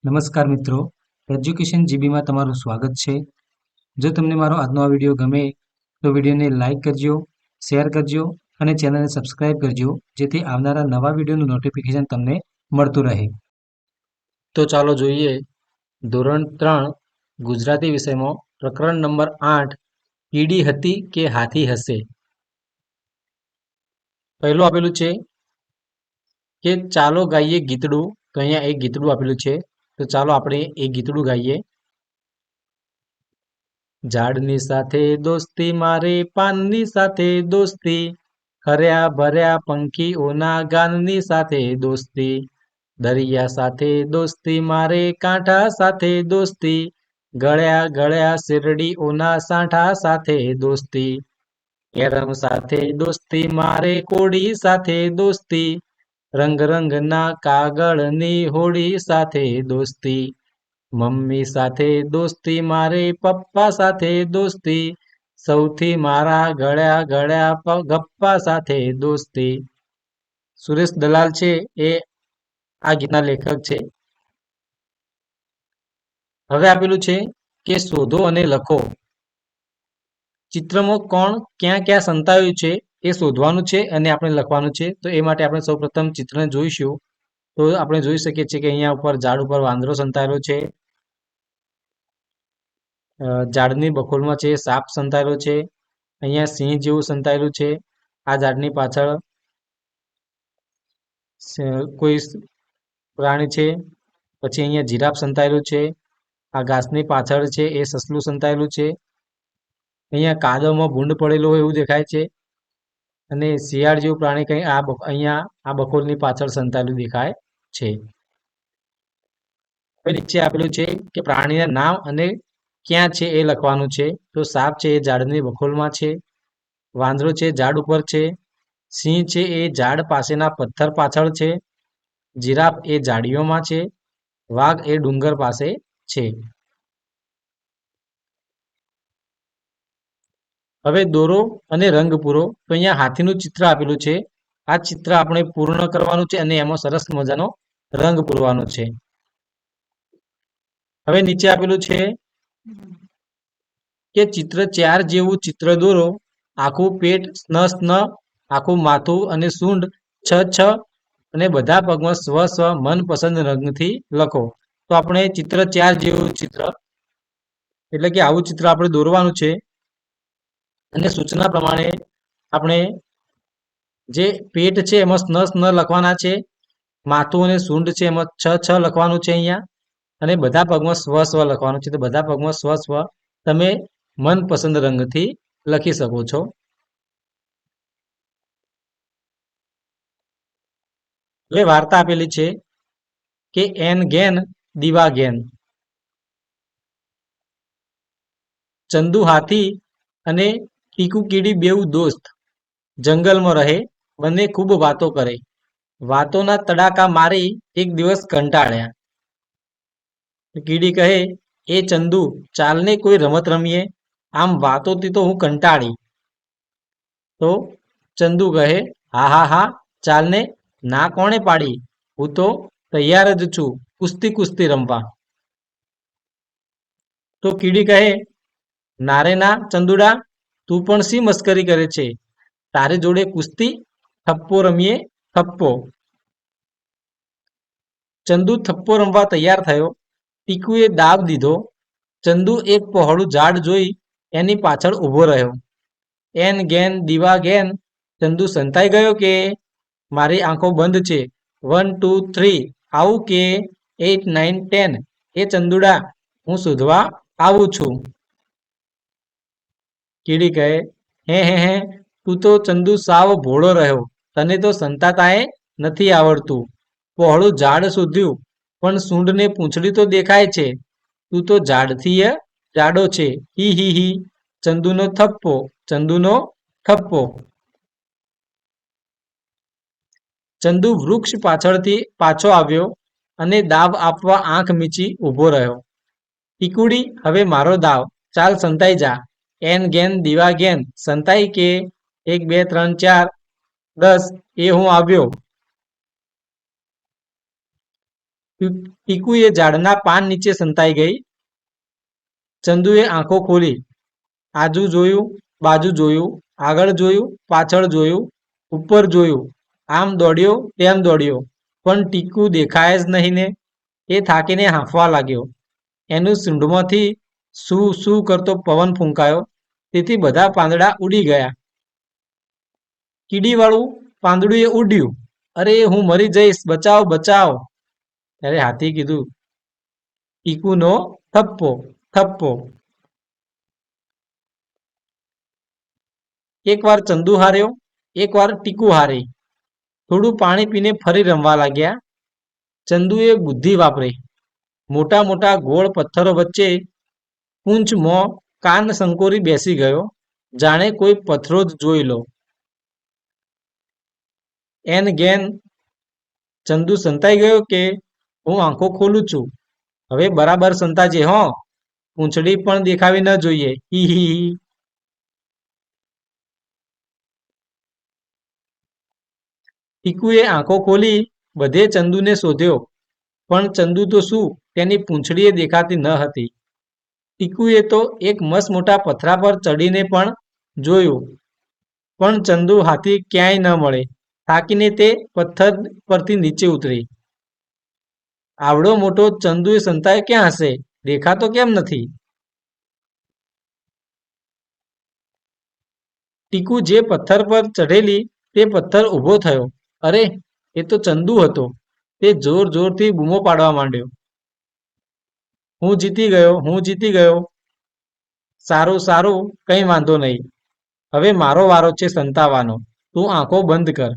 નમસ્કાર મિત્રો, એજ્યુકેશન જીબીમાં તમારું સ્વાગત છે. જો તમને મારો આજનો આ વિડીયો ગમે તો વિડીયોને લાઇક કરજો, શેર કરજો અને ચેનલને સબસ્ક્રાઇબ કરજો, જેથી આવનારા નવા વિડીયોનું નોટિફિકેશન તમને મળતું રહે. તો ચાલો જોઈએ ધોરણ 3 ગુજરાતી વિષયમાં પ્રકરણ નંબર 8 કીડી હતી કે હાથી હશે. પહેલું આપેલું છે કે ચાલો ગાઈએ ગીતડું. તો અહીંયા એક ગીતડું આપેલું છે, તો ચાલો આપણે એ ગીતડું ગાઈએ. ઝાડની સાથે દોસ્તી મારે, પાનની સાથે દોસ્તી, હર્યા ભર્યા પંખીઓના ગાનની સાથે દોસ્તી, દરિયા સાથે દોસ્તી મારે, કાંઠા સાથે દોસ્તી, ગળ્યા ગળ્યા શેરડીઓના સાંઠા સાથે દોસ્તી, કેરમ સાથે દોસ્તી મારે, કોડી સાથે દોસ્તી, રંગ રંગના કાગળની હોડી સાથે દોસ્તી, મમ્મી સાથે દોસ્તી મારે, પપ્પા સાથે દોસ્તી, સૌથી મારા ગળ્યા ગળ્યા ગપ્પા સાથે દોસ્તી. સુરેશ દલાલ છે એ આ ગીતના લેખક છે. હવે આપેલું છે કે શોધો અને લખો. ચિત્રમાં કોણ ક્યાં ક્યાં સંતાયું છે એ શોધવાનું છે અને આપણે લખવાનું છે. તો એ માટે આપણે સૌપ્રથમ ચિત્રને જોઈશું. તો આપણે જોઈ શકીએ છીએ કે અહીંયા ઉપર ઝાડ ઉપર વાંદરો સંતાયેલો છે, ઝાડની બખોલમાં છે સાપ સંતાયેલો છે, અહીંયા સિંહ જેવું સંતાયેલું છે, આ ઝાડની પાછળ કોઈ પ્રાણી છે, પછી અહીંયા જીરાફ સંતાયેલું છે, આ ઘાસની પાછળ છે એ સસલું સંતાયેલું છે, અહીંયા કાદવમાં ભૂંડ પડેલો હોય એવું દેખાય છે, અને શિયાળ જેવું પ્રાણી કંઈ અહીંયા આ બખોલની પાછળ સંતાયેલું દેખાય છે. હવે નીચે આપેલું છે કે પ્રાણીના નામ અને ક્યાં છે એ લખવાનું છે. તો સાપ છે એ ઝાડની બખોલમાં છે, વાંદરો છે ઝાડ ઉપર છે, સિંહ છે એ ઝાડ પાસેના પથ્થર પાછળ છે, જીરાફ એ ઝાડીઓમાં છે, વાઘ એ ડુંગર પાસે છે. હવે દોરો અને રંગ પૂરો. તો અહીંયા હાથીનું ચિત્ર આપેલું છે. આ ચિત્ર આપણે પૂર્ણ કરવાનું છે અને એમાં સરસ મજાનો રંગ પૂરવાનો છે. હવે નીચે આપેલું છે કે ચિત્ર 4 જેવું ચિત્ર દોરો. આખું પેટ સ્ન સ્ન, આખું માથું અને સૂંઢ છ છ, અને બધા પગમાં સ્વ સ્વ મનપસંદ રંગથી લખો. તો આપણે ચિત્ર 4 જેવું ચિત્ર એટલે કે આવું ચિત્ર આપણે દોરવાનું છે. અને સૂચના પ્રમાણે આપણે જે પેટ છે એમાં સ્ન સ્ન લખવાના છે, માથું અને સૂંઢ છે એમાં છ છ લખવાનું છે અહીંયા, અને બધા પગમાં સ્વ સ્વ લખવાનું છે. તો બધા પગમાં સ્વ સ્વ તમે મનપસંદ રંગથી લખી શકો છો. હવે વાર્તા આપેલી છે કે એન ગેન દીવા ગેન. ચંદુ હાથી અને ટીકુ કીડી બેઉ દોસ્ત, જંગલમાં રહે, બંને ખૂબ વાતો કરે. વાતોના તડાકા મારી એક દિવસ કંટાળ્યા. કીડી કહે, એ ચંદુ ચાલને કોઈ રમત રમીએ, આમ વાતોથી તો હું કંટાળી. તો ચંદુ કહે, હા હા હા ચાલને, ના કોણે પાડી, હું તો તૈયાર જ છું કુસ્તી કુસ્તી રમવા. તો કીડી કહે, ના રે ના ચંદુડા, તું પણ શી મસ્કરી કરે છે, તારી જોડે કુસ્તી, થપ્પો રમીએ થપ્પો. ચંદુ થપ્પો રમવા તૈયાર થયો. ટીકુએ દાવ દીધો. ચંદુ એક પહોળું ઝાડ જોઈ એની પાછળ ઊભો રહ્યો. એન ગેન દીવા ગેન. ચંદુ સંતાઈ ગયો કે મારી આંખો બંધ છે, 1 2 3 આવું કે 8 9 10, એ ચંદુડા હું શોધવા આવું છું. કીડી કહે, હે તું તો ચંદુ સાવ ભોળો રહ્યો, તને તો સંતાતાએ નથી આવડતું. પહોળું ઝાડ શોધ્યું પણ સૂંઢને પૂંછડી તો દેખાય છે, તું તો ઝાડથી જાડો છે, હી હી હી. ચંદુનો થપ્પો, ચંદુનો ઠપ્પો. ચંદુ વૃક્ષ પાછળથી પાછો આવ્યો અને દાવ આપવા આંખ મીચી ઊભો રહ્યો. ટીકુડી, હવે મારો દાવ, ચાલ સંતાઈ જા. એન ગેન દીવા ગેન. સંતાઈ કે 1 2 3 4 10, એ હું આવ્યો. ટીકુએ ઝાડના પાન નીચે સંતાઈ ગઈ. ચંદુએ આંખો ખોલી, આજુ જોયું, બાજુ જોયું, આગળ જોયું, પાછળ જોયું, ઉપર જોયું, આમ દોડ્યો તેમ દોડ્યો, પણ ટીકુ દેખાય જ નહીં ને. એ થાકીને હાંફવા લાગ્યો. એનું સૂંઢમાંથી સૂ સૂ કરતો પવન ફૂંકાયો, તેથી બધા પાંદડા ઉડી ગયા. કીડીવાળું પાંદડું એ ઉડ્યું. અરે, હું મરી જઈશ, બચાવ બચાવ. ત્યારે હાથી કીધું, ટીકુનો થપ્પો થપ્પો. એકવાર ચંદુ હાર્યો, એકવાર ટીકુ હારી. થોડું પાણી પીને ફરી રમવા લાગ્યા. ચંદુએ બુદ્ધિ વાપરી. મોટા મોટા ગોળ પથ્થરો વચ્ચે પૂંછ મોં કાન સંકોરી બેસી ગયો, જાણે કોઈ પથ્થરો જ જોઈ લો. એન ગેન ચંદુ સંતાઈ ગયો કે હું આંખો ખોલું છું. હવે બરાબર સંતાજે હો, પૂંછડી પણ દેખાવી ન જોઈએ. હી હી હી. ટીકુએ આંખો ખોલી બધે ચંદુને શોધ્યો, પણ ચંદુ તો શું, તેની પૂંછડીએ દેખાતી ન હતી. ટીકુએ તો એક મસ્ત મોટા પથરા પર ચડીને પણ જોયું, પણ ચંદુ હાથી ક્યાંય ન મળે. થાકીને તે પથ્થર પરથી નીચે ઉતરી. આવડો મોટો ચંદુએ સંતાયો ક્યાં હશે? દેખાતો કેમ નથી? ટીકુ જે પથ્થર પર ચઢેલી તે પથ્થર ઊભો થયો. અરે, એ તો ચંદુ હતો. તે જોર જોરથી બૂમો પાડવા માંડ્યો. હું જીતી ગયો, હું જીતી ગયો. સારું સારું, કંઈ વાંધો નહીં. હવે મારો વારો છે સંતાવાનો. તું આંખો બંધ કર.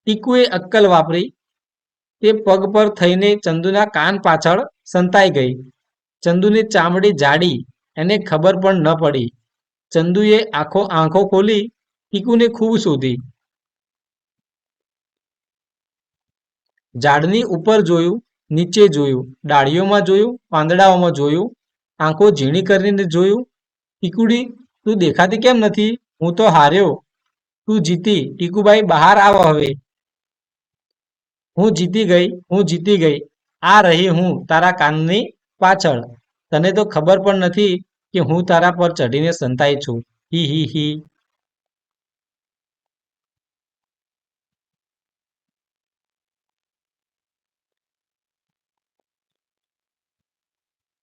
ટીકુએ અક્કલ વાપરી. તે પગ પર થઈને ચંદુના કાન પાછળ સંતાઈ ગઈ. ચંદુની ચામડી જાડી, એને ખબર પણ ન પડી. ચંદુએ આંખો ખોલી ટીકુને ખૂબ શોધી. ઝાડની ઉપર જોયું, નીચે જોયું, ડાળીઓમાં જોયું, પાંદડાઓમાં જોયું, આંખો ઝીણી કરીને જોયું. ટીકુડી, તું દેખાતી કેમ નથી? હું તો હાર્યો, તું જીતી. ટીકુબાઈ, બહાર આવો હવે. હું જીતી ગઈ, હું જીતી ગઈ. આ રહી હું તારા કાનની પાછળ. તને તો ખબર પણ નથી કે હું તારા પર ચઢીને સંતાઈ છું. હી હી હી.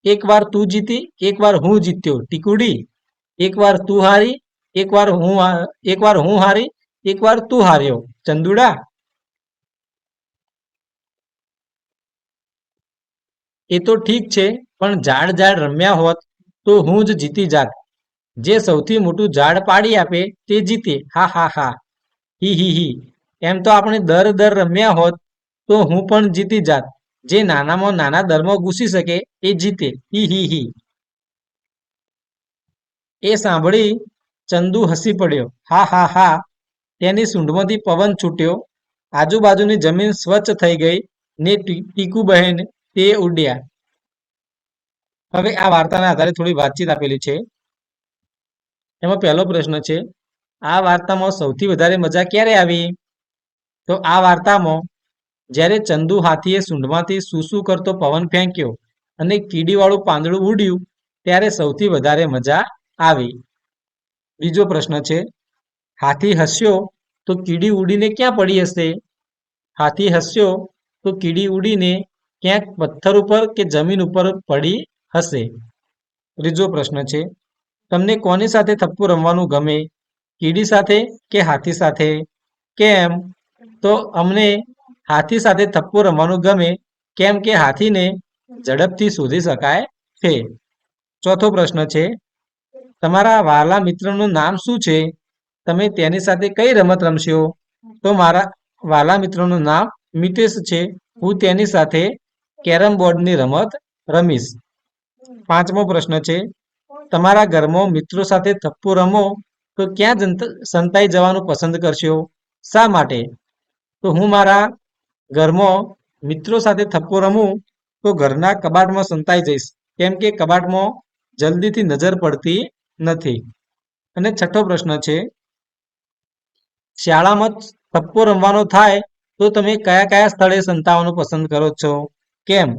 એકવાર તું જીતી, એકવાર હું જીત્યો. ટીકુડી, એકવાર તું હારી, એકવાર હું હારી, એકવાર તું હાર્યો. ચંદુડા, એ તો ઠીક છે, પણ ઝાડ ઝાડ રમ્યા હોત તો હું જ જીતી જાત. જે સૌથી મોટું ઝાડ પાડી આપે તે જીતે. હા હા હા. હી હી હી. એમ તો આપણે દર રમ્યા હોત તો હું પણ જીતી જાત. જે નાનામાં નાના દરમાં ઘૂસી શકે એ જીતે. હી હી હી. એ સાંભળી ચંદુ હસી પડ્યો. હા હા હા. તેની સૂંઢમાંથી પવન છૂટ્યો. આજુબાજુની જમીન સ્વચ્છ થઈ ગઈ ને ટીકુ બહેન તે ઉડ્યા. હવે આ વાર્તાના આધારે થોડી વાતચીત આપેલી છે. એમાં પહેલો પ્રશ્ન છે, આ વાર્તામાં સૌથી વધારે મજા ક્યારે આવી? તો આ વાર્તામાં જ્યારે ચંદુ હાથીએ સૂંઢમાંથી સૂસૂ કરતો પવન ફેંક્યો અને કીડીવાળું પાંદડું ઉડ્યું ત્યારે સૌથી વધારે મજા આવી. બીજો પ્રશ્ન છે, હાથી હસ્યો તો કીડી ઉડીને ક્યાં પડી હશે? હાથી હસ્યો તો કીડી ઉડીને ક્યાંક પથ્થર ઉપર કે જમીન ઉપર પડી હશે. ત્રીજો પ્રશ્ન છે, તમને કોની સાથે થપ્પુ રમવાનું ગમે? કીડી સાથે કે હાથી સાથે? કેમ? તો અમને હાથી સાથે થપ્પુ રમવાનું ગમે, કેમ કે હાથીને ઝડપથી શોધી શકાય છે. ચોથો પ્રશ્ન છે, તમારા વહાલા મિત્રનું નામ શું છે? તમે તેની સાથે કઈ રમત રમશો? તો મારા વહાલા મિત્રનું નામ મિતેશ છે. હું તેની સાથે કેરમ બોર્ડની રમત રમીશ. પાંચમો પ્રશ્ન છે, તમારા ઘરમાં મિત્રો સાથે થપ્પુ રમો તો ક્યાં સંતાઈ જવાનું પસંદ કરશો? શા માટે? તો હું મારા ઘરમાં મિત્રો સાથે થપ્પુ રમું તો ઘરના કબાટમાં સંતાઈ જઈશ, કેમ કે કબાટમાં જલ્દીથી નજર પડતી નથી. અને છઠ્ઠો પ્રશ્ન છે, શાળામાં થપ્પુ રમવાનો થાય તો તમે કયા કયા સ્થળે સંતાવાનું પસંદ કરો છો? કેમ?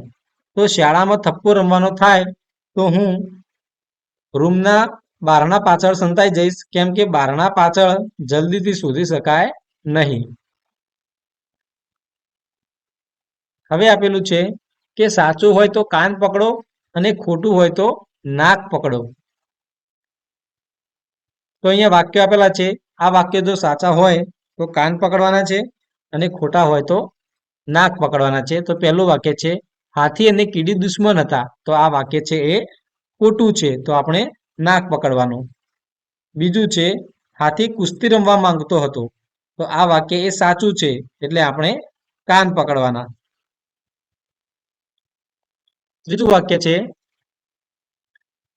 તો શાળામાં થપ્પો રમવાનો થાય તો હું રૂમના બારણા પાછળ સંતાઈ જઈશ, કેમ કે બારણા પાછળ જલ્દીથી શોધી શકાય નહીં. હવે આપેલું છે કે સાચું હોય તો કાન પકડો અને ખોટું હોય તો નાક પકડો. તો અહીંયા વાક્ય આપેલા છે. આ વાક્ય જો સાચા હોય તો કાન પકડવાના છે અને ખોટા હોય તો નાક પકડવાના છે. તો પહેલું વાક્ય છે હાથી અને કીડી દુશ્મન હતા. તો આ વાક્ય છે એ ખોટું છે. તો આપણે નાક પકડવાનું. બીજું છે હાથી કુસ્તી રમવા માંગતો હતો. તો આ વાક્ય એ સાચું છે, એટલે આપણે કાન પકડવાના. ત્રીજું વાક્ય છે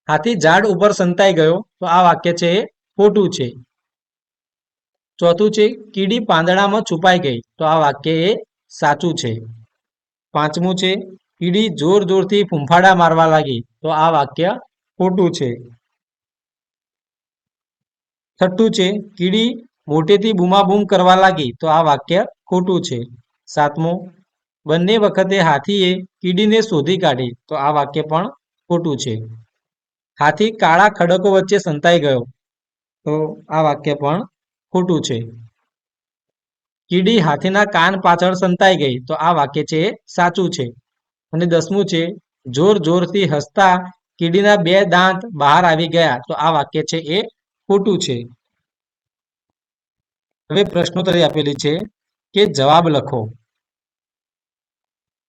હાથી ઝાડ ઉપર સંતાઈ ગયો. તો આ વાક્ય છે એ ખોટું છે. ચોથું છે કીડી પાંદડામાં છુપાઈ ગઈ. તો આ વાક્ય એ સાચું છે. પાંચમું છે કીડી જોર જોરથી ફૂંફાડા મારવા લાગી. તો આ વાક્ય ખોટું છે. છઠ્ઠું છે કીડી મોટેથી બૂમાબૂમ કરવા લાગી. તો આ વાક્ય ખોટું છે. સાતમું બંને વખતે હાથીએ કીડીને શોધી કાઢી. તો આ વાક્ય પણ ખોટું છે. હાથી કાળા ખડકો વચ્ચે સંતાઈ ગયો. તો આ વાક્ય પણ ખોટું છે. કીડી હાથીના કાન પાછળ સંતાઈ ગઈ. તો આ વાક્ય છે એ સાચું છે. અને 10મું છે જોર જોરથી હસતા કીડીના 2 દાંત બહાર આવી ગયા. તો આ વાક્ય છે એ ખોટું છે. હવે પ્રશ્નોત્તરી આપેલી છે કે જવાબ લખો.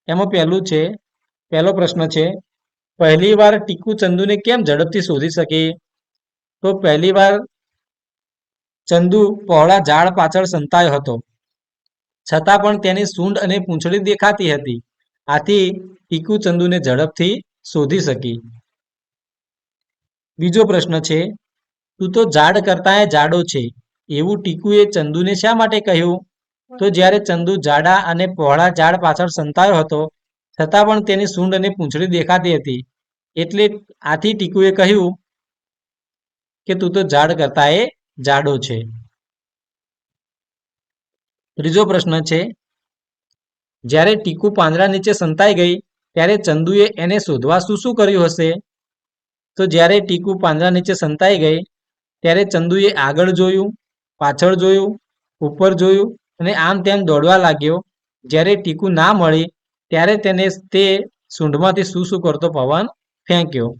એમાં પહેલો પ્રશ્ન છે પહેલી વાર ટીકુ ચંદુને કેમ ઝડપથી શોધી શકી? તો પહેલી વાર ચંદુ પહોળા ઝાડ પાછળ સંતાયો હતો, છતાં પણ તેની સૂંઢ અને પૂંછડી દેખાતી હતી. આથી ટીકુ ચંદુને ઝડપથી શોધી શકી. બીજો પ્રશ્ન છે તું તો ઝાડ કરતાંય જાડો છે, એવું ટીકુએ ચંદુને શા માટે કહ્યું? તો જ્યારે ચંદુ જાડા અને પહોળા ઝાડ પાછળ સંતાયો હતો, છતાં પણ તેની સૂંઢ અને પૂંછડી દેખાતી હતી, એટલે આથી ટીકુએ કહ્યું કે તું તો ઝાડ કરતાંય જાડો છે. ત્રીજો પ્રશ્ન છે જ્યારે ટીકુ પાંદડા નીચે સંતાઈ ગઈ ત્યારે ચંદુએ એને શોધવા શું શું કર્યું હશે? તો જ્યારે ટીકુ પાંદડા નીચે સંતાઈ ગઈ ત્યારે ચંદુએ આગળ જોયું, પાછળ જોયું, ઉપર જોયું અને આમ તેમ દોડવા લાગ્યો. જ્યારે ટીકુ ના મળી ત્યારે તે સૂંઢમાંથી શું શું કરતો પવન ફેંક્યો.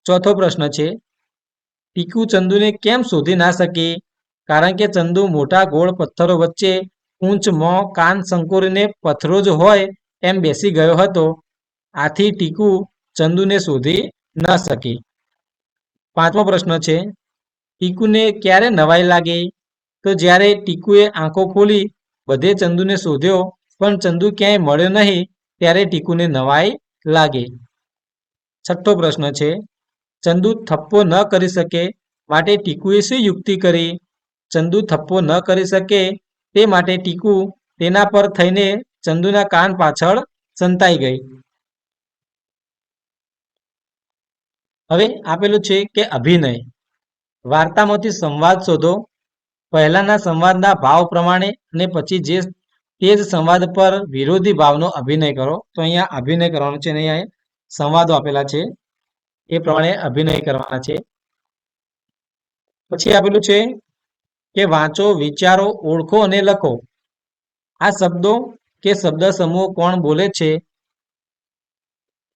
ચોથો પ્રશ્ન છે ટીકુ ચંદુને કેમ શોધી ના શકી? કારણ કે ચંદુ મોટા ગોળ પથ્થરો વચ્ચે પૂંછ, મોં, કાન સંકોરીને પથ્થરો જ હોય એમ બેસી ગયો હતો. આથી ટીકુ ચંદુને શોધી ન શકી. પાંચમો પ્રશ્ન છે ટીકુને ક્યારે નવાઈ લાગી? તો જ્યારે ટીકુએ આંખો ખોલી બધે ચંદુને શોધ્યો પણ ચંદુ ક્યાંય મળ્યો નહીં ત્યારે ટીકુને નવાઈ લાગી. છઠ્ઠો પ્રશ્ન છે ચંદુ થપ્પો ન કરી શકે માટે ટીકુએ શી યુક્તિ કરી? ચંદુ થપ્પો ન કરી શકે તે માટે ટીકુ તેના પર થઈને ચંદુના કાન પાછળ સંતાઈ ગઈ. હવે આપેલું છે કે અભિનય. વાર્તામાંથી સંવાદ શોધો. પહેલાના સંવાદના ભાવ પ્રમાણે અને પછી તે જ સંવાદ પર વિરોધી ભાવનો અભિનય કરો. તો અહીંયા અભિનય કરવાનો છે અને અહીંયા સંવાદો આપેલા છે એ પ્રમાણે અભિનય કરવાના છે. પછી આપેલું છે કે વાંચો, વિચારો, ઓળખો અને લખો. આ શબ્દો કે શબ્દ સમૂહ કોણ બોલે છે?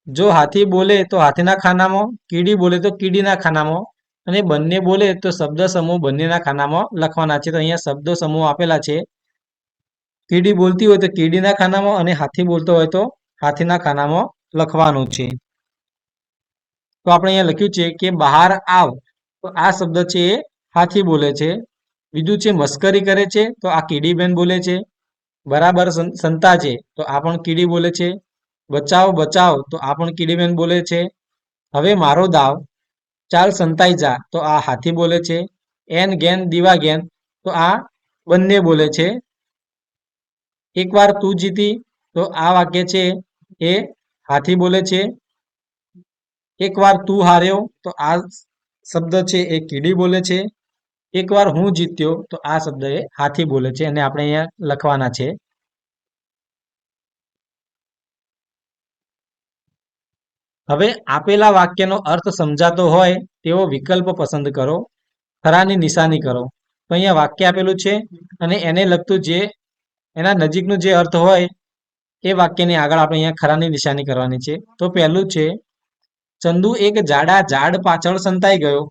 જો હાથી બોલે તો હાથીના ખાનામાં, કીડી બોલે તો કીડીના ખાનામાં અને બંને બોલે તો શબ્દ સમૂહ બંનેના ખાનામાં લખવાના છે. તો અહીંયા શબ્દો સમૂહ આપેલા છે. કીડી બોલતી હોય તો કીડીના ખાનામાં અને હાથી બોલતો હોય તો હાથીના ખાનામાં લખવાનું છે. તો આપણે અહીંયા લખ્યું છે કે બહાર આવ. તો આ શબ્દ છે એ હાથી બોલે છે. બીજું છે મસ્કરી કરે છે. તો આ કીડીબેન બોલે છે. બરાબર સંતાજે. તો આ પણ કીડી બોલે છે. બચાવ બચાવ. તો આ પણ કીડીબેન બોલે છે. હવે મારો દાવ. ચાલ સંતાઈ જા. તો આ હાથી બોલે છે. એન ગેન દીવા ગેન. તો આ બંને બોલે છે. એકવાર તું જીતી. તો આ વાક્ય છે એ હાથી બોલે છે. એકવાર તું હાર્યો. તો આ શબ્દ છે એ કીડી બોલે છે. એકવાર હું જીત્યો. તો આ શબ્દ એ હાથી બોલે છે અને આપણે અહીંયા લખવાના છે. હવે આપેલા વાક્યનો અર્થ સમજાતો હોય તેવો વિકલ્પ પસંદ કરો. ખરાની નિશાની કરો. તો અહીંયા વાક્ય આપેલું છે અને એને લગતું જે એના નજીકનું જે અર્થ હોય એ વાક્યની આગળ આપણે અહીંયા ખરાની નિશાની કરવાની છે. તો પહેલું છે, ચંદુ એક જાડા ઝાડ પાછળ સંતાઈ ગયો.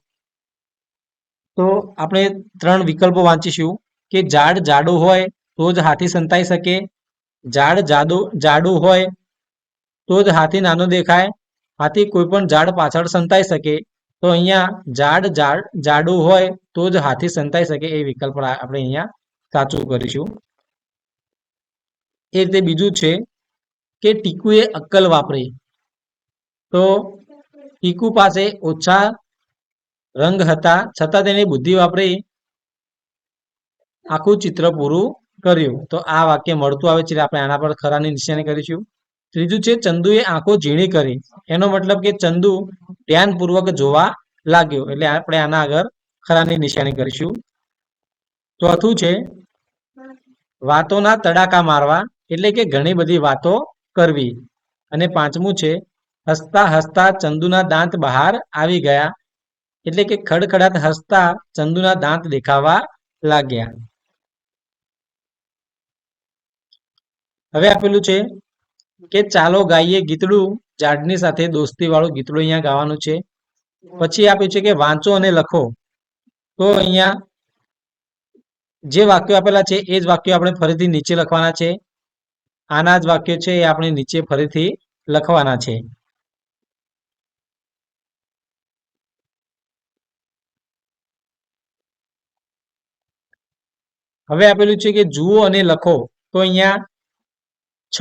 તો આપણે 3 વિકલ્પો વાંચીશું કે ઝાડ જાડું હોય તો જ હાથી સંતાઈ શકે, ઝાડ જાડું હોય તો જ હાથી નાનો દેખાય, હાથી કોઈ પણ ઝાડ પાછળ સંતાઈ શકે. તો અહીંયા જાડું હોય તો જ હાથી સંતાઈ શકે એ વિકલ્પ આપણે અહીંયા સાચું કરીશું. એ રીતે બીજું છે કે ટીકુએ અક્કલ વાપરી. તો ટીકુ પાસે ઓછા રંગ હતા છતાં તેને બુદ્ધિ વાપરી આખું ચિત્ર પૂરું કર્યું. તો આ વાક્ય મળતું આવે છે, આપણે આના પર ખરાની નિશાની કરીશું. ત્રીજું છે, ચંદુએ આંખો ઝીણી કરી. એનો મતલબ કે ચંદુ ધ્યાનપૂર્વક જોવા લાગ્યો, એટલે આપણે આના આગળ ખરાની નિશાની કરીશું. ચોથું છે, વાતોના તડાકા મારવા, એટલે કે ઘણી બધી વાતો કરવી. અને પાંચમું છે, હસતા હસતા ચંદુના દાંત બહાર આવી ગયા, એટલે કે ખડખડાટ હસતા ચંદુના દાંત દેખાવા લાગ્યા. હવે આપેલું છે કે ચાલો ગાઈએ ગીતડું, ઝાડની સાથે દોસ્તી વાળું ગીતડું અહીંયા ગાવાનું છે. પછી આપ્યું છે કે વાંચો અને લખો. તો અહીંયા જે વાક્યો આપેલા છે એ જ વાક્યો આપણે ફરીથી નીચે લખવાના છે. આના જ વાક્યો છે એ આપણે નીચે ફરીથી લખવાના છે. હવે આપેલું છે કે જુઓ અને લખો. તો અહીંયા છ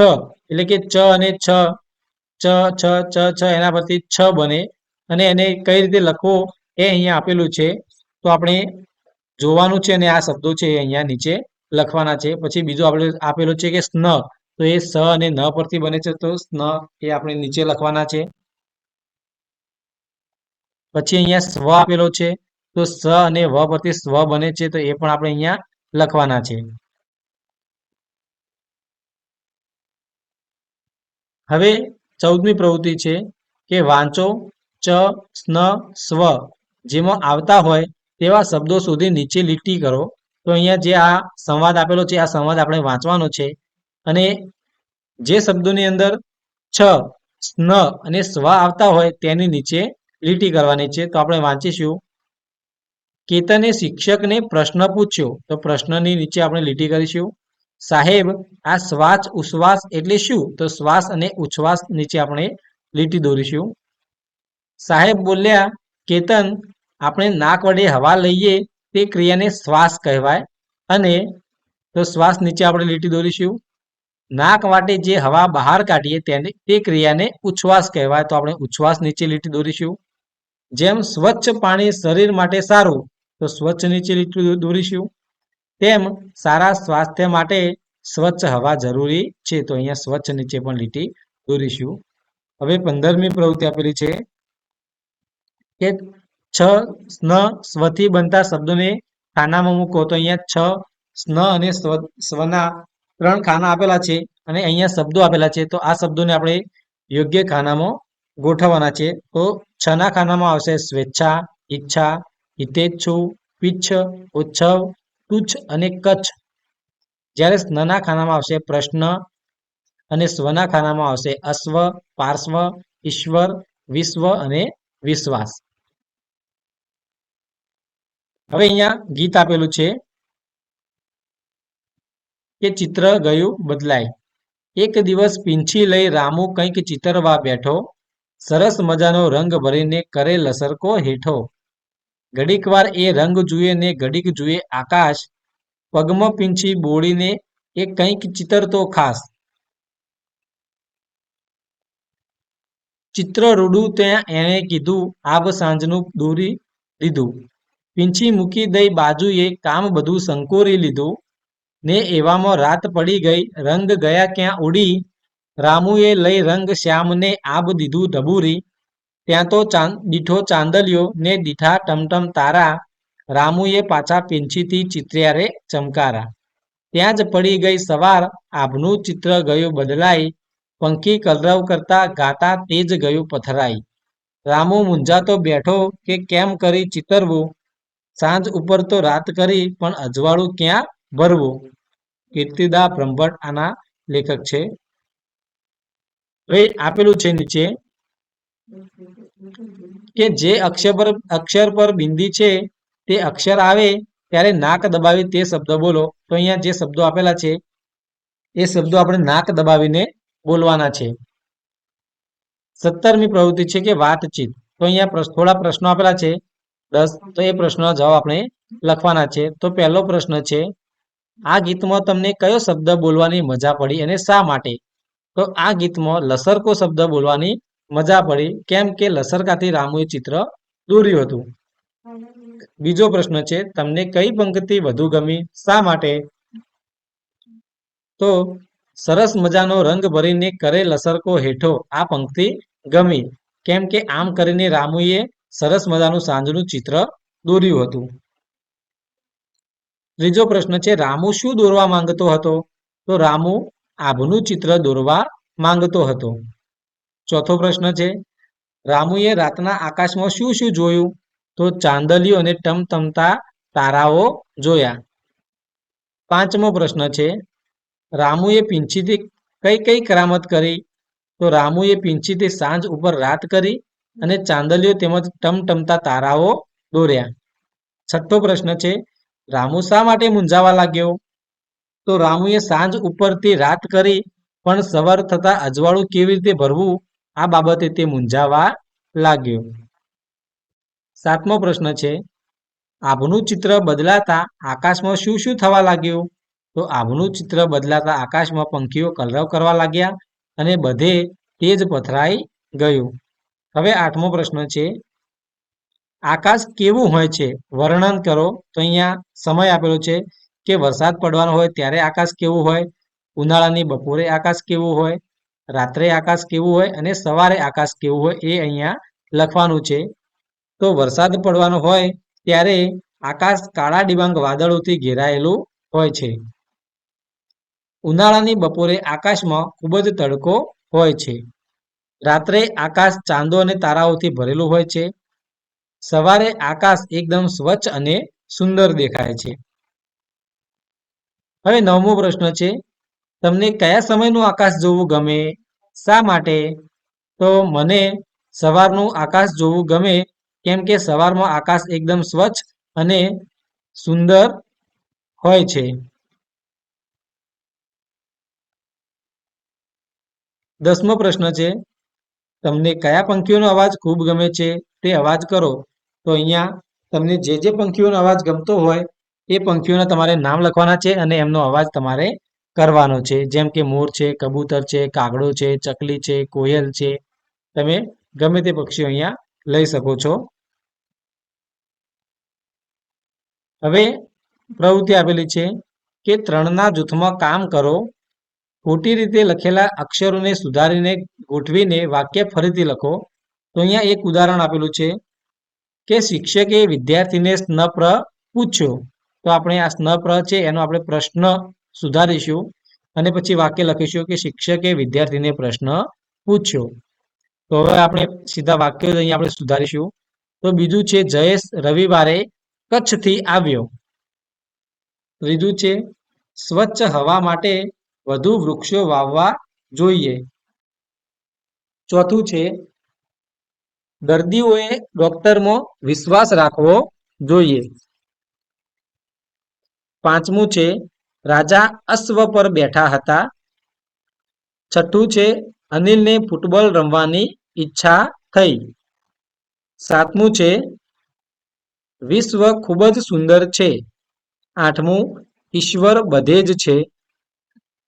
એટલે કે ચ અને છ, ચ છ ચ છ એના પરથી છ બને અને એને કઈ રીતે લખવો એ અહીંયા આપેલું છે. તો આપણે જોવાનું છે અને આ શબ્દો છે એ અહીંયા નીચે લખવાના છે. પછી બીજું આપણે આપેલું છે કે સ્ન, તો એ સ અને ન પરથી બને છે, તો સ્ન એ આપણે નીચે લખવાના છે. પછી અહીંયા સ્વ આપેલો છે, તો સ અને વ પરથી સ્વ બને છે, તો એ પણ આપણે અહીંયા લખવાના છે. હવે 14મી પ્રવૃત્તિ છે કે વાંચો ચ સ્ન સ્વ જેમાં આવતા હોય તેવા શબ્દો સુધી નીચે લીટી કરો. તો અહીંયા જે આ સંવાદ આપેલો છે આ સંવાદ આપણે વાંચવાનો છે અને જે શબ્દોની અંદર છ, સ્ન અને સ્વ આવતા હોય તેની નીચે લીટી કરવાની છે. તો આપણે વાંચીશું, કેતને શિક્ષકને પ્રશ્ન પૂછ્યો. તો પ્રશ્નની નીચે આપણે લીટી કરીશું. સાહેબ, આ શ્વાસ ઉશ્વાસ એટલે શું? તો શ્વાસ અને ઉચ્છ્વાસ નીચે આપણે લીટી દોરીશું. સાહેબ બોલ્યા, કેતન, આપણે નાક વડે હવા લઈએ તે ક્રિયાને શ્વાસ કહેવાય. અને તો શ્વાસ નીચે આપણે લીટી દોરીશું. નાક વાટે જે હવા બહાર કાઢીએ તે ક્રિયાને ઉચ્છ્વાસ કહેવાય. તો આપણે ઉચ્છ્વાસ નીચે લીટી દોરીશું. જેમ સ્વચ્છ પાણી શરીર માટે સારું, તો સ્વચ્છ નીચે લીટી દોરીશું. તેમ સારા સ્વાસ્થ્ય માટે સ્વચ્છ હવા જરૂરી છે. તો અહીંયા સ્વચ્છ નીચે પણ લીટી દોરીશું. હવે 15મી પ્રવૃત્તિ આપેલી છે કે છ સ્ન સ્વથી બનતા શબ્દોને ખાનામાં મૂકો. તો અહીંયા છ સ્ન અને સ્વના 3 ખાના આપેલા છે અને અહીંયા શબ્દો આપેલા છે. તો આ શબ્દોને આપણે યોગ્ય ખાનામાં ગોઠવવાના છે. તો છના ખાનામાં આવશે સ્વેચ્છા, ઈચ્છા, હિતેચ્છુ, પિચ્છ, ઉચ્છવ, તુચ્છ અને કચ્છ. જ્યારે સ્નના ખાનામાં આવશે પ્રશ્ન અને સ્વના ખાનામાં આવશે અશ્વ, પાર્શ્વ, ઈશ્વર, વિશ્વ અને વિશ્વાસ. હવે અહીંયા ગીત આપેલું છે કે ચિત્ર ગયું બદલાય. એક દિવસ પીંછી લઈ રામુ કંઈક ચિતરવા બેઠો, સરસ મજાનો રંગ ભરીને કરે લસરકો હેઠો. ઘડીક વાર એ રંગ જુએ ને ઘડીક જુએ આકાશ, પગમાં પીંછી બોળીને એ કંઈક ચિતરતો ખાસ. ચિત્ર રૂડું ત્યાં એણે કીધું, આબ સાંજનું દોરી દીધું. પીંછી મૂકી દઈ બાજુએ કામ બધું સંકોરી લીધું ને એવામાં રાત પડી ગઈ, રંગ ગયા ક્યાં ઉડી. રામુએ લઈ રંગ શ્યામને આબ દીધું ઢબૂરી. ત્યાં તો દીઠો ચાંદલિયો ને દીઠા ટમટમ તારા, રામુએ પાછા પીંછીથી ચિત્ર્યા રે ચમકારા. ત્યાં જ પડી ગઈ સવાર, આભનું ચિત્ર ગયું બદલાઈ, પંખી કલરવ કરતા ગાતા તેજ ગયું પથરાઈ. રામુ મૂંઝાતો બેઠો કે કેમ કરી ચિતરવું, સાંજ ઉપર તો રાત કરી પણ અજવાળું ક્યાં ભરવું. કીર્તિદા બ્રહ્મભટ્ટ આના લેખક છે. હવે આપેલું છે નીચે કે જે અક્ષર પર બિંદી છે તે અક્ષર આવે ત્યારે નાક દબાવી તે શબ્દ બોલો. તો અહીંયા જે શબ્દો આપેલા છે એ શબ્દો આપણે નાક દબાવીને બોલવાના છે. 17મી પ્રવૃત્તિ છે કે વાતચીત. તો અહીંયા થોડા પ્રશ્નો આપેલા છે 10. તો એ પ્રશ્નનો જવાબ આપણે લખવાના છે. તો પહેલો પ્રશ્ન છે, આ ગીતમાં તમને કયો શબ્દ બોલવાની મજા પડી અને શા માટે? તો આ ગીતમાં લસરકો શબ્દ બોલવાની મજા પડી, કેમ કે લસરકાથી રામુએ ચિત્ર દોર્યું હતું. બીજો પ્રશ્ન છે, તમને કઈ પંક્તિ વધુ ગમી, શા માટે? તો સરસ મજાનો રંગ ભરીને કરે લસરકો હેઠો આ પંક્તિ ગમી, કેમ કે આમ કરીને રામુએ સરસ મજાનું સાંજનું ચિત્ર દોર્યું હતું. ત્રીજો પ્રશ્ન છે, રામુ શું દોરવા માંગતો હતો? તો રામુ આભનું ચિત્ર દોરવા માંગતો હતો. ચોથો પ્રશ્ન છે, રામુએ રાતના આકાશમાં શું શું જોયું? તો ચાંદલિયો અને ટમટમતા તારાઓ જોયા. પાંચમો પ્રશ્ન છે, રામુએ પીંછીથી કઈ કઈ કરામત કરી? તો રામુએ પીંછીથી સાંજ ઉપર રાત કરી અને ચાંદલિયો તેમજ ટમટમતા તારાઓ દોર્યા. છઠ્ઠો પ્રશ્ન છે, રામુ શા માટે મૂંઝાવા લાગ્યો? તો રામુએ સાંજ ઉપરથી રાત કરી પણ સવાર થતા અજવાળું કેવી રીતે ભરવું આ બાબતે તે મૂંઝાવા લાગ્યો. સાતમો પ્રશ્ન છે, આભનું ચિત્ર બદલાતા આકાશમાં શું શું થવા લાગ્યું? તો આભનું ચિત્ર બદલાતા આકાશમાં પંખીઓ કલરવ કરવા લાગ્યા અને બધે તેજ પથરાઈ ગયું. હવે આઠમો પ્રશ્ન છે, આકાશ કેવું હોય છે, વર્ણન કરો. તો અહીંયા સમય આપેલો છે કે વરસાદ પડવાનો હોય ત્યારે આકાશ કેવું હોય, ઉનાળાની બપોરે આકાશ કેવું હોય, રાત્રે આકાશ કેવું હોય અને સવારે આકાશ કેવું હોય એ અહીંયા લખવાનું છે. તો વરસાદ પડવાનો હોય ત્યારે આકાશ કાળા ડિબાંગ વાદળોથી ઘેરાયેલું હોય છે. ઉનાળાની બપોરે આકાશમાં ખૂબ જ તડકો હોય છે. રાત્રે આકાશ ચાંદો અને તારાઓથી ભરેલું હોય છે. સવારે આકાશ એકદમ સ્વચ્છ અને સુંદર દેખાય છે. હવે 9મો પ્રશ્ન છે, તમને કયા સમયનું આકાશ જોવું ગમે, શા માટે? તો મને સવારનું આકાશ જોવું ગમે, કેમ કે સવારમાં આકાશ એકદમ સ્વચ્છ અને સુંદર હોય છે. 10મો પ્રશ્ન છે, તમને કયા પંખીઓનો અવાજ ખૂબ ગમે છે તે અવાજ કરો. તો અહીંયા તમને જે પંખીઓનો અવાજ ગમતો હોય એ પંખીઓના તમારે નામ લખવાના છે અને એમનો અવાજ તમારે કરવાનો છે. જેમ કે મોર છે, કબૂતર છે, કાગડો છે, ચકલી છે, કોયલ છે. તમે ગમે તે પક્ષીઓ અહીંયા લઈ શકો છો. હવે પ્રવૃત્તિ આપેલી છે કે 3ના જૂથમાં કામ કરો. ખોટી રીતે લખેલા અક્ષરોને સુધારીને ગોઠવીને વાક્ય ફરીથી લખો. તો અહીંયા એક ઉદાહરણ આપેલું છે કે શિક્ષકે વિદ્યાર્થીને સ્નપ્ર પૂછ્યો. તો આપણે આ સ્નપ્ર છે એનો આપણે પ્રશ્ન સુધારીશું અને પછી વાક્ય લખીશું કે શિક્ષકે વિદ્યાર્થીને પ્રશ્ન પૂછ્યો. તો હવે આપણે સીધા વાક્યો અહીંયા આપણે સુધારીશું. તો બીજું છે, જયેશ રવિવારે કચ્છથી આવ્યો. ત્રીજું છે, સ્વચ્છ હવા માટે વધુ વૃક્ષો વાવવા જોઈએ. ચોથું છે, દર્દીઓએ ડોક્ટરમાં વિશ્વાસ રાખવો જોઈએ. પાંચમું છે, રાજા અશ્વ પર બેઠા હતા. છઠ્ઠું છે, અનિલને ફૂટબોલ રમવાની ઈચ્છા થઈ. સાતમું છે, વિશ્વ ખૂબ જ સુંદર છે. આઠમું, ઈશ્વર બધે જ છે.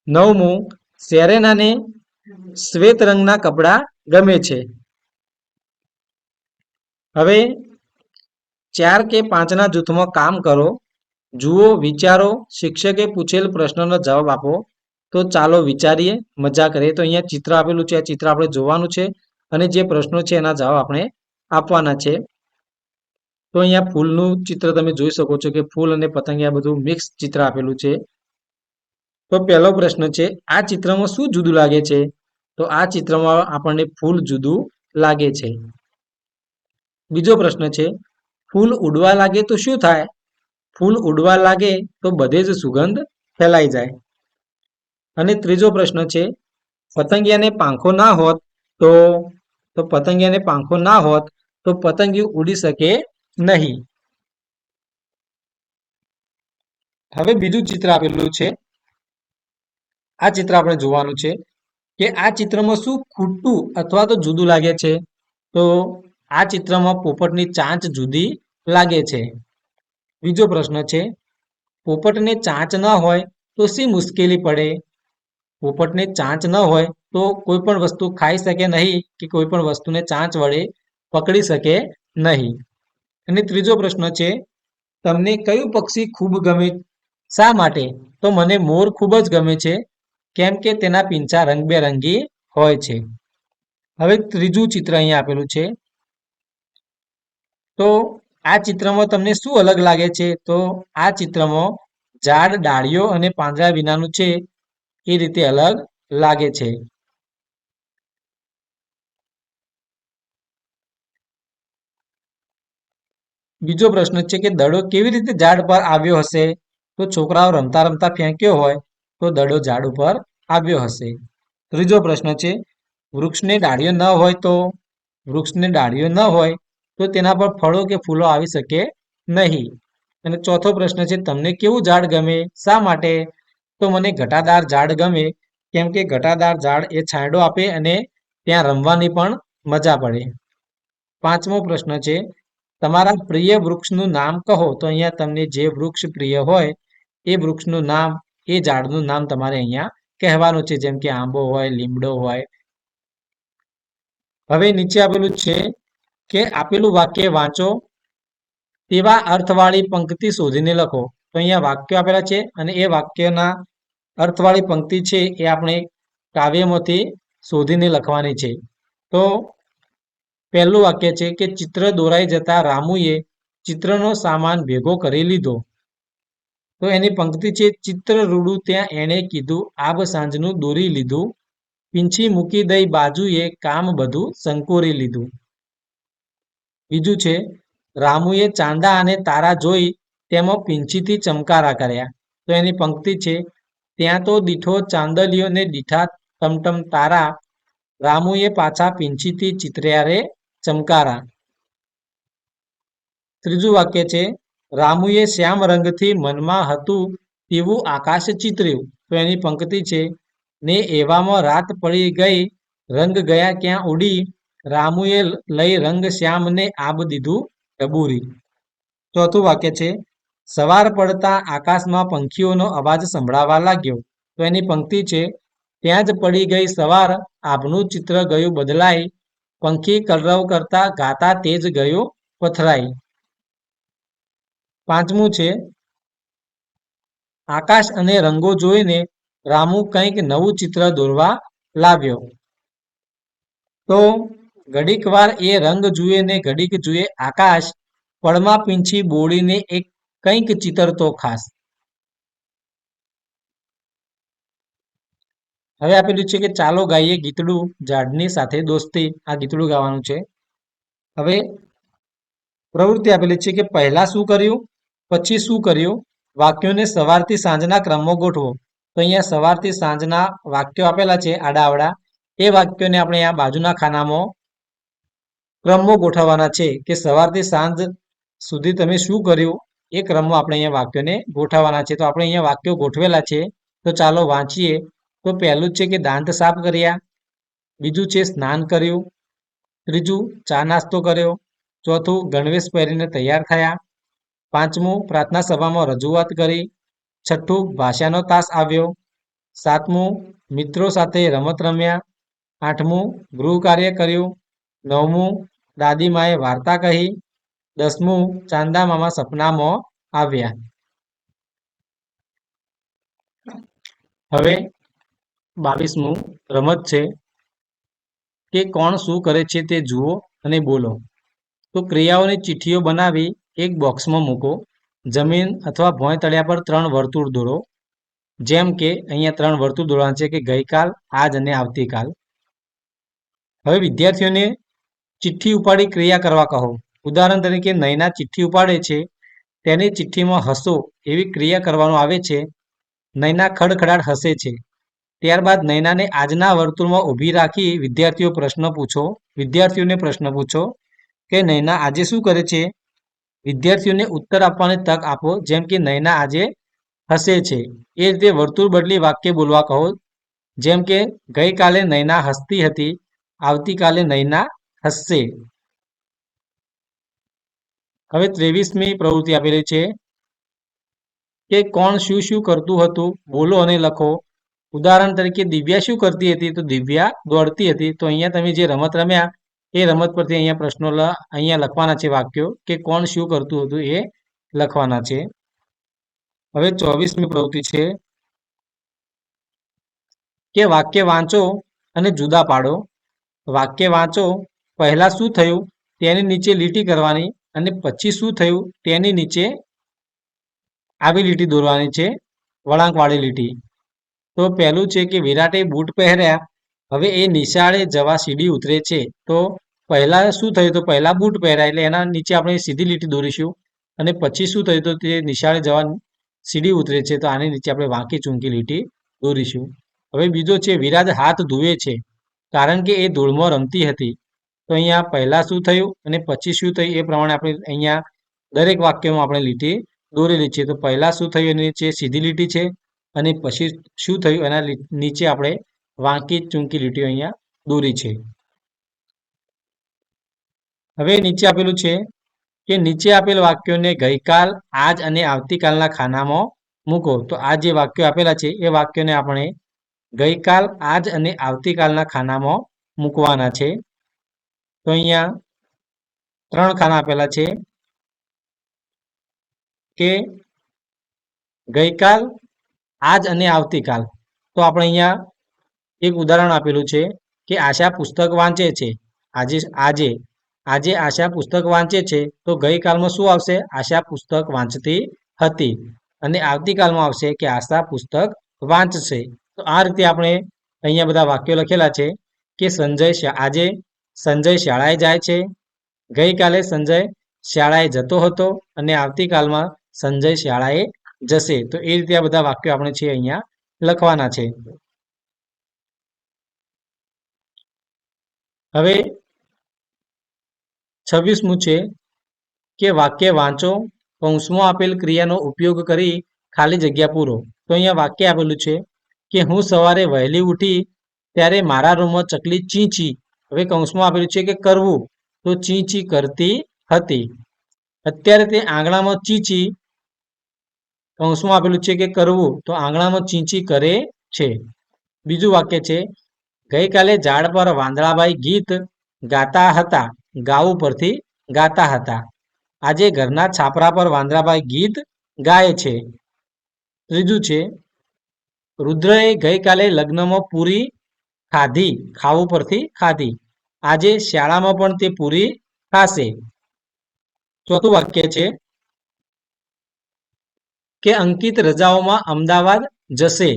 નવમું, સેરેનાને શ્વેત રંગના કપડાં ગમે છે. હવે 4 કે 5ના જૂથમાં કામ કરો. જુઓ, વિચારો, શિક્ષકે પૂછેલ પ્રશ્નનો જવાબ આપો. તો ચાલો વિચારીએ, મજા કરીએ. તો અહીંયા ચિત્ર આપેલું છે, આ ચિત્ર આપણે જોવાનું છે અને જે પ્રશ્નો છે એના જવાબ આપણે આપવાના છે. તો અહીંયા ફૂલનું ચિત્ર તમે જોઈ શકો છો કે ફૂલ અને પતંગિયા બધું મિક્સ ચિત્ર આપેલું છે. તો પહેલો પ્રશ્ન છે, આ ચિત્રમાં શું જુદું લાગે છે? તો આ ચિત્રમાં આપણને ફૂલ જુદું લાગે છે. બીજો પ્રશ્ન છે, ફૂલ ઉડવા લાગે તો શું થાય? ફૂલ ઉડવા લાગે તો બધે જ સુગંધ ફેલાઈ જાય. અને ત્રીજો પ્રશ્ન છે, પતંગિયાને પાંખો ના હોત તો પતંગિયાને પાંખો ના હોત તો પતંગિયું ઉડી શકે નહીં. હવે બીજું ચિત્ર આપેલું છે. આ ચિત્ર આપણે જોવાનું છે કે આ ચિત્રમાં શું ખૂટતું અથવા તો જુદું લાગે છે. તો આ ચિત્રમાં પોપટની ચાંચ જુદી લાગે છે. બીજો પ્રશ્ન છે, પોપટને ચાંચ ન હોય તો શી મુશ્કેલી પડે? પોપટને ચાંચ ન હોય તો કોઈ પણ વસ્તુ ખાઈ શકે નહીં કે કોઈ પણ વસ્તુને ચાંચ વડે પકડી શકે નહીં. અને ત્રીજો પ્રશ્ન છે, તમને કયું પક્ષી ખૂબ ગમે? શા માટે? તો મને મોર ખૂબ જ ગમે છે, કેમ કે તેના પીંછા રંગબેરંગી હોય છે. હવે ત્રીજું ચિત્ર અહીંયા આપેલું છે. તો આ ચિત્રમાં તમને શું અલગ લાગે છે? તો આ ચિત્રમાં ઝાડ, ડાળીઓ અને પાંદડા વિનાનું છે એ રીતે અલગ લાગે છે. બીજો પ્રશ્ન છે કે દડો કેવી રીતે ઝાડ પર આવ્યો હશે? તો છોકરાઓ રમતા રમતા ફેંક્યો હોય તો દડો ઝાડ ઉપર આવ્યો હશે. ત્રીજો પ્રશ્ન છે, વૃક્ષને ડાળીઓ ન હોય વૃક્ષને ડાળીઓ ન હોય તો તેના પર ફળો કે ફૂલો આવી શકે નહીં. અને ચોથો પ્રશ્ન છે, તમને કેવું ઝાડ ગમે? શા માટે? તો મને ઘટાદાર ઝાડ ગમે, કેમ કે ઘટાદાર ઝાડ એ છાંયડો આપે અને ત્યાં રમવાની પણ મજા પડે. પાંચમો પ્રશ્ન છે, તમારા પ્રિય વૃક્ષનું નામ કહો. તો અહીંયા તમને જે વૃક્ષ પ્રિય હોય એ વૃક્ષનું નામ, એ ઝાડનું નામ તમારે અહીંયા કહેવાનું છે, જેમ કે આંબો હોય, લીમડો હોય. હવે નીચે આપેલું છે કે આપેલું વાક્ય વાંચો, તેવા અર્થવાળી પંક્તિ શોધીને લખો. તો અહીંયા વાક્યો આપેલા છે અને એ વાક્યના અર્થવાળી પંક્તિ છે એ આપણે કાવ્યમાંથી શોધીને લખવાની છે. તો પહેલું વાક્ય છે કે ચિત્ર દોરાઈ જતા રામુએ ચિત્રનો સામાન ભેગો કરી લીધો. તો એની પંક્તિ છે, ચિત્ર રૂડું ત્યાં એણે કીધું આબ સાંજનું દોરી લીધું, પીંછી મૂકી દઈ બાજુએ કામ બધું સંકોરી લીધું. બીજું છે, રામુએ ચાંદા અને તારા જોઈ તેમાં પીંછીથી ચમકારા કર્યા. તો એની પંક્તિ છે, ત્યાં તો દીઠો ચાંદલિયો ને દીઠા ટમટમ તારા, રામુએ પાછા પીંછીથી ચિતર્યા રે ચમકારા. ત્રીજું વાક્ય છે, રામુએ શ્યામ રંગથી મનમાં હતું તેવું આકાશ ચિતર્યું. તો એની પંક્તિ છે, ને એવામાં રાત પડી ગઈ રંગ ગયા ક્યાં ઉડી, રામુએ લઈ રંગ શ્યામને આબ દીધું ડબુરી. ચોથું વાક્ય છે, સવાર પડતા આકાશમાં પંખીઓનો અવાજ સંભળાવા લાગ્યો. તો એની પંક્તિ છે, ત્યાં જ પડી ગઈ સવાર આભનું ચિત્ર ગયું બદલાઈ, પંખી કલરવ કરતા ગાતા તેજ ગયું પથરાઈ. પાંચમું છે, આકાશ અને રંગો જોઈને રામુ કંઈક નવું ચિત્ર દોરવા લાવ્યો. તો ઘડીક વાર એ રંગ જુએ ને ઘડીક જુએ આકાશ, પળમાં પીંછી બોળીને એક કંઈક ચિતરતો ખાસ. હવે આપેલું છે કે ચાલો ગાઈએ ગીતડું ઝાડની સાથે દોસ્તી. આ ગીતડું ગાવાનું છે. હવે પ્રવૃત્તિ આપેલી છે કે પહેલા શું કર્યું, પછી શું કર્યું, વાક્યોને સવારથી સાંજના ક્રમમાં ગોઠવો. તો અહીંયા સવારથી સાંજના વાક્યો આપેલા છે આડાઅવળા, એ વાક્યોને આપણે અહીંયા બાજુના ખાનામાં ક્રમમાં ગોઠવવાના છે કે સવારથી સાંજ સુધી તમે શું કર્યું એ ક્રમમાં આપણે અહીંયા વાક્યોને ગોઠવવાના છે. તો આપણે અહીંયા વાક્યો ગોઠવેલા છે, તો ચાલો વાંચીએ. તો પહેલું છે કે દાંત સાફ કર્યા, બીજું છે સ્નાન કર્યું, ત્રીજું ચા નાસ્તો કર્યો, ચોથું ગણવેશ પહેરીને તૈયાર થયા, પાંચમું પ્રાર્થના સભામાં રજૂઆત કરી, છઠ્ઠું ભાષાનો તાસ આવ્યો, સાતમું મિત્રો સાથે રમત રમ્યા, આઠમું ગૃહ કાર્ય કર્યું, નવમું દાદીમાએ વાર્તા કહી, દસમું ચાંદા મામા સપનામાં આવ્યા. હવે 22મું રમત છે કે કોણ શું કરે છે તે જુઓ અને બોલો. તો ક્રિયાઓની ચિઠ્ઠીઓ બનાવી એક બોક્સમાં મૂકો. જમીન અથવા ભોંય તળિયા પર 3 વર્તુળ દોરો. જેમ કે અહીંયા 3 વર્તુળ દોરવાના છે કે ગઈકાલ, આજ અને આવતીકાલ. હવે વિદ્યાર્થીઓને ચિઠ્ઠી ઉપાડી ક્રિયા કરવા કહો. ઉદાહરણ તરીકે નયના ચિઠ્ઠી ઉપાડે છે, તેની ચિઠ્ઠીમાં હસો એવી ક્રિયા કરવાનું આવે છે. નયના ખડખડાટ હસે છે. ત્યારબાદ નયનાને આજના વર્તુળમાં ઊભી રાખી વિદ્યાર્થીઓને પ્રશ્ન પૂછો કે નયના આજે શું કરે છે. વિદ્યાર્થીઓને ઉત્તર આપવાની તક આપો, જેમ કે નયના આજે હસે છે. એ રીતે વર્તુળ બદલી વાક્ય બોલવા કહો, જેમ કે ગઈકાલે નયના હસતી હતી, આવતીકાલે નયના હસશે. હવે 23મી પ્રવૃત્તિ આપેલી છે કે કોણ શું શું કરતું હતું, બોલો અને લખો. ઉદાહરણ તરીકે દિવ્યા શું કરતી હતી, તો દિવ્યા દોડતી હતી. તો અહીંયા તમે જે રમત રમ્યા એ રમત પરથી અહીંયા પ્રશ્નો અહીંયા લખવાના છે વાક્યો, કે કોણ શું કરતું હતું એ લખવાના છે. હવે 24મી પ્રવૃત્તિ છે કે વાક્ય વાંચો અને જુદા પાડો. વાક્ય વાંચો, પહેલા શું થયું તેની નીચે લીટી કરવાની અને પછી શું થયું તેની નીચે આવી લીટી દોરવાની છે, વળાંકવાળી લીટી. તો પહેલું છે કે વિરાટે બૂટ પહેર્યા, હવે એ નિશાળે જવા સીડી ઉતરે છે. તો પહેલા શું થયું, તો પહેલા બૂટ પહેર્યા એટલે એના નીચે આપણે સીધી લીટી દોરીશું. અને પછી શું થયું, તો તે નિશાળે જવા સીડી ઉતરે છે, તો આની નીચે આપણે વાંકી ચૂંકી લીટી દોરીશું. હવે બીજો છે વિરાટ હાથ ધુએ છે, કારણ કે એ ધૂળમાં રમતી હતી. તો અહીંયા પહેલા શું થયું અને પછી શું થયું એ પ્રમાણે આપણે અહીંયા દરેક વાક્યમાં આપણે લીટી દોરેલી છે. તો પહેલા શું થયું એની નીચે સીધી લીટી છે, અને પછી શું થયું એના નીચે આપણે વાંકી ચૂંકી લીટીઓ અહીંયા દોરી છે. હવે નીચે આપેલું છે કે નીચે આપેલ વાક્યોને ગઈકાલ, આજ અને આવતીકાલના ખાનામાં મૂકો. તો આ જે વાક્યો આપેલા છે એ વાક્યોને આપણે ગઈકાલ, આજ અને આવતીકાલના ખાનામાં મૂકવાના છે. તો અહીંયા 3 ખાના આપેલા છે કે ગઈકાલ, આજ અને આવતીકાલ. તો આપણે અહીંયા એક ઉદાહરણ આપેલું છે કે આશા પુસ્તક વાંચે છે. આજે આશા પુસ્તક વાંચે છે, તો ગઈકાલમાં શું આવશે, આશા પુસ્તક વાંચતી હતી. અને આવતીકાલમાં આવશે કે આશા પુસ્તક વાંચશે. તો આ રીતે આપણે અહીંયા બધા વાક્યો લખેલા છે કે આજે સંજય શાળાએ જાય છે, ગઈકાલે સંજય શાળાએ જતો હતો, અને આવતીકાલમાં સંજય શાળાએ જશે. તો એ રીતે આ બધા વાક્યો આપણે છે અહીંયા લખવાના છે. હવે 26મું છે કે વાક્ય વાંચો, કૌંસમાં આપેલ ક્રિયાનો ઉપયોગ કરી ખાલી જગ્યા પૂરો. તો અહીંયા વાક્ય આપેલું છે કે હું સવારે વહેલી ઉઠી ત્યારે મારા રૂમમાં ચકલી ચી ચી. હવે કૌંસમાં આપેલું છે કે કરવું, તો ચી ચી કરતી હતી. અત્યારે તે આંગણામાં ચી ચી, કૌંસમાં આપેલું છે કે કરવું, તો આંગણામાં ચીંચી કરે છે. બીજું વાક્ય છે ગઈકાલે ઝાડ પર વાંદળાભાઈ ગીત ગાતા હતા, ગાવું પરથી ગાતા હતા. આજે ઘરના છાપરા પર વાંદરાભાઈ ગીત ગાય છે. ત્રીજું છે રુદ્રએ ગઈકાલે લગ્નમાં પૂરી ખાધી, ખાવું પરથી ખાધી. આજે શાળામાં પણ તે પૂરી ખાશે. ચોથું વાક્ય છે કે અંકિત રજાઓમાં અમદાવાદ જશે,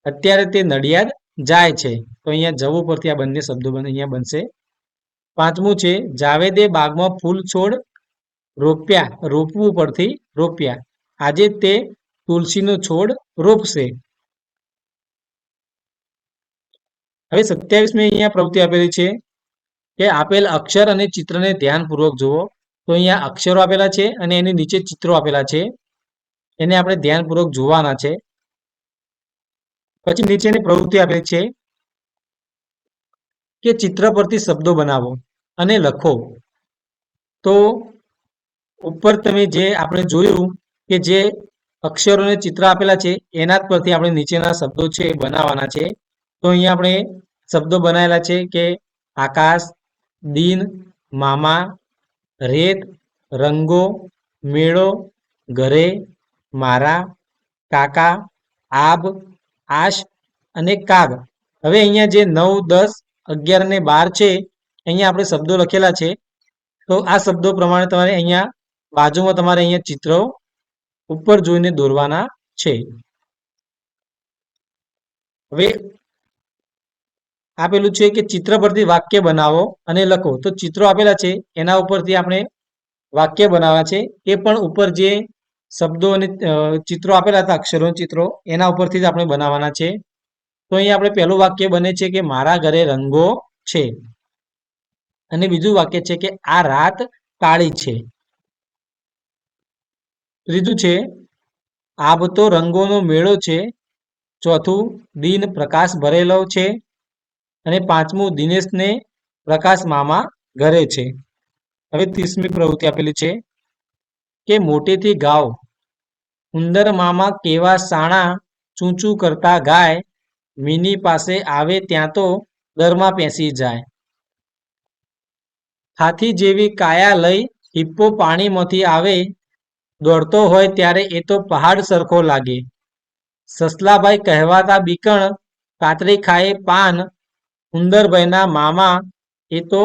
અત્યારે તે નડિયાદ જાય છે. તો અહીંયા જવું પરથી આ બંને શબ્દો અહીંયા બનશે. પાંચમું છે જાવેદે બાગમાં ફૂલ છોડ રોપ્યા, રોપવું પરથી રોપ્યા. આજે તે તુલસીનો છોડ રોપશે. હવે 27મી અહીંયા પ્રવૃત્તિ આપેલી છે કે આપેલ અક્ષર અને ચિત્રને ધ્યાનપૂર્વક જુઓ. તો અહીંયા અક્ષરો આપેલા છે અને એની નીચે ચિત્રો આપેલા છે, એને આપણે ધ્યાનપૂર્વક જોવાના છે. પછી નીચેની પ્રવૃત્તિ આપેલી છે કે ચિત્ર પરથી શબ્દો બનાવો અને લખો. તો ઉપર તમે જે આપણે જોયું કે જે અક્ષરો અને ચિત્ર આપેલા છે એના જ પરથી આપણે નીચેના શબ્દો છે બનાવવાના છે. તો અહીંયા આપણે શબ્દો બનાવેલા છે કે આકાશ, દિન, મામા, રેત, રંગો, મેળો, ઘરે, મારા, કાકા, આબ, આશ અને કાગ. હવે અહીંયા જે 9, 10, 11 અને 12 છે અહીંયા આપણે શબ્દો લખેલા છે. તો આ શબ્દો પ્રમાણે તમારે અહીંયા બાજુમાં તમારે અહીંયા ચિત્રો ઉપર જોઈને દોરવાના છે. હવે આપેલું છે કે ચિત્ર પરથી વાક્ય બનાવો અને લખો. તો ચિત્રો આપેલા છે એના ઉપરથી આપણે વાક્ય બનાવવા છે. એ પણ ઉપર જે શબ્દો અને ચિત્રો આપેલા હતા, અક્ષરો ચિત્રો, એના ઉપરથી જ આપણે બનાવવાના છે. તો અહીંયા આપણે પહેલું વાક્ય બને છે કે મારા ઘરે રંગો છે. અને બીજું વાક્ય છે કે આ રાત કાળી છે. ત્રીજું છે આબ તો રંગોનો મેળો છે. ચોથું દિન પ્રકાશ ભરેલો છે. અને પાંચમું દિનેશને પ્રકાશ મામા ઘરે છે. હવે 30મી પ્રવૃત્તિ આપેલી છે કે મોટેથી ગાઓ, ઉંદર મામા કેવા સાણા, ચૂંચું કરતા ગાય, મીની પાસે આવે ત્યાં તો દરમાં પેસી જાય. હાથી જેવી કાયા લઈ હિપ્પો પાણીમાંથી આવે, દોડતો હોય ત્યારે એ તો પહાડ સરખો લાગે. સસલાભાઈ કહેવાતા બીકણ, કાતરી ખાય પાન, ઉંદરભાઈના મામા એ તો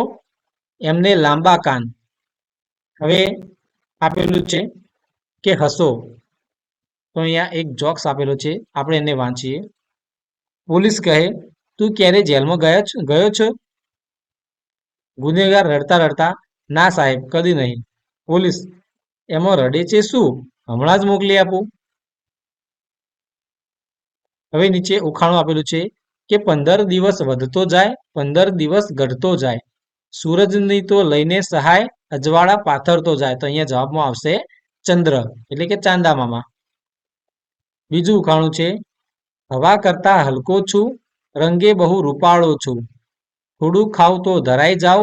એમને લાંબા કાન. હવે આપેલું છે કે હસો. તો અહીંયા એક જોક્સ આપેલો છે, આપણે એને વાંચીએ. પોલીસ કહે તું ક્યારે જેલમાં ગયો છો? ગુનેગાર રડતા રડતા ના સાહેબ કદી નહીં. પોલીસ એમાં રડે છે શું? હમણાં જ મોકલી આપું. હવે નીચે ઉખાણું આપેલું છે કે 15 દિવસ વધતો જાય, 15 દિવસ ઘટતો જાય, સૂરજની તો લઈને સહાય, અજવાળા પાથરતો જાય. તો અહીંયા જવાબમાં આવશે ચંદ્ર, એટલે કે ચાંદા મામા. બીજું ઉખાણું છે હવા કરતા હલકો છું, રંગે બહુ રૂપાળો છું, થોડું ખાવ તો ધરાઈ જાવ,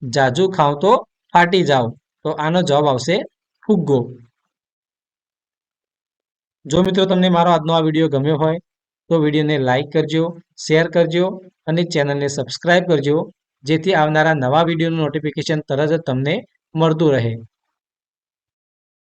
જાજુ ખાવ તો ફાટી જાવ. તો આનો જવાબ આવશે ફુગ્ગો. જો મિત્રો તમને મારો આજનો આ વિડીયો ગમ્યો હોય તો વિડીયોને લાઇક કરજો, શેર કરજો અને ચેનલને સબસ્ક્રાઇબ કરજો, જેથી આવનારા નવા વિડીયોનું નોટિફિકેશન તરત જ તમને મળતું રહે.